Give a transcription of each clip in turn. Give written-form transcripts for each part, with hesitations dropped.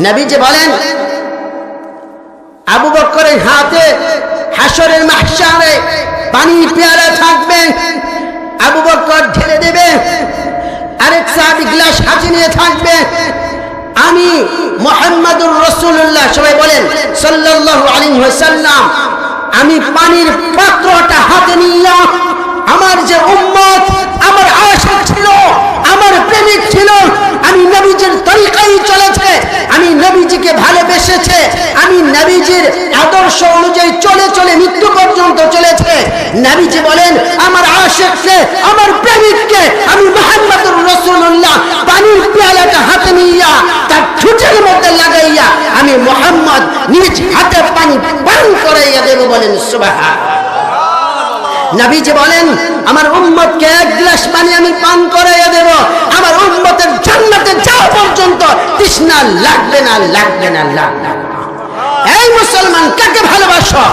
নবীজি বলেন আবু বকরের হাতে হাসরের মাহশারে পানির পেয়ালা থাকবে, আবু বকর ঢেলে দেবে, আরেক সাহাবী গ্লাস হাতে নিয়ে থাকবে। আমি মুহাম্মাদুর রাসূলুল্লাহ, সবাই বলেন সাল্লাল্লাহু আলাইহি ওয়াসাল্লাম, আমি পানির পাত্রটা হাতে নিয়ে আমার যে উম্মত, আমার আশিক ছিল, আমার প্রেমিক ছিল, আমি নবীজির তরিকায় চলেছে, আমি নবীজিকে ভালোবেসেছে, আমি নবীজির আদর্শ অনুযায়ী চলে চলে মৃত্যু পর্যন্ত চলেছে। নবীজি বলেন আমার আশিককে, আমার প্রেমিককে আমি মুহাম্মাদুর রাসূলুল্লাহ পানির পেয়ালাটা হাতে নিয়ে তার ঠোঁটের মধ্যে লাগাইয়া আমি মুহাম্মদ নিজ হাতে পানি পান করাইয়া দেব। বলেন সুবহানাল্লাহ। নবীজি বলেন আমার উম্মতকে এক গ্লাস পানি আমি পান করাইয়া দেব, আমার উম্মতের জান্নাতে যাওয়া পর্যন্ত তৃষ্ণা লাগবে না, লাগবে না, লাগবে না। এই মুসলমান, কাকে ভালোবাসো?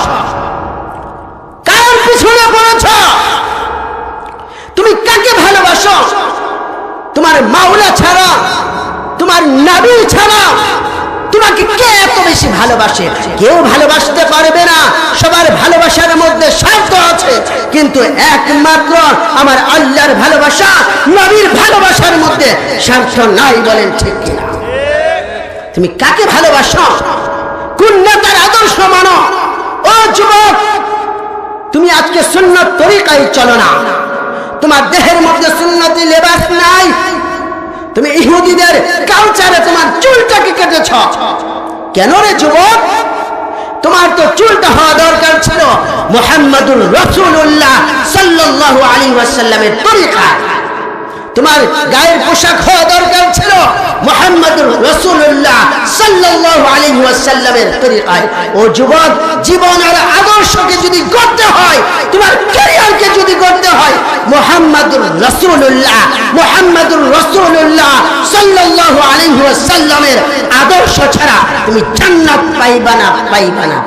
কার পিছনে পড়েছ? তুমি কাকে ভালোবাসো? তোমার মাওলা ছাড়া, তোমার নবী ছাড়া তোমাকে কে এত বেশি ভালোবাসে? কেউ ভালোবাসতে পারবে না, সবার ভালোবাসার মধ্যে স্বার্থ আছে, কিন্তু একমাত্র আমার আল্লাহর ভালোবাসা, নবীর ভালোবাসার মধ্যে স্বার্থ নাই। বলেন ঠিক কিনা? তুমি কাকে ভালোবাসো? কোন নেতার আদর্শ মানো? ও যুবক, তুমি আজকে সুন্নত তরিকায় চলো না, তোমার দেহের মধ্যে সুন্নতি লেবাস নাই, তুমি ইহুদিদের কালচারে তোমার চুলটাকে কেটেছ। কেন রে যুবক? তোমার তো চুলটা হওয়া দরকার ছিল মুহাম্মাদুর রাসূলুল্লাহ সাল্লাল্লাহু আলাইহি ওয়াসাল্লামের তরিকায়। তোমার গায়ের পোশাক হওয়া দরকার ছিল মুহাম্মাদুর রাসূলুল্লাহ সাল্লাল্লাহু আলাইহি ওয়াসাল্লামের তরিকায়। ও যুবক, জীবনের আদর্শকে যদি গড়তে হয়, তোমার ক্যারিয়ারকে যদি গড়তে হয়, মুহাম্মাদুর রাসূলুল্লাহ সাল্লাল্লাহু আলাইহি ওয়াসাল্লামের আদর্শ ছাড়া তুমি জান্নাত পাইবা না, পাইবা না।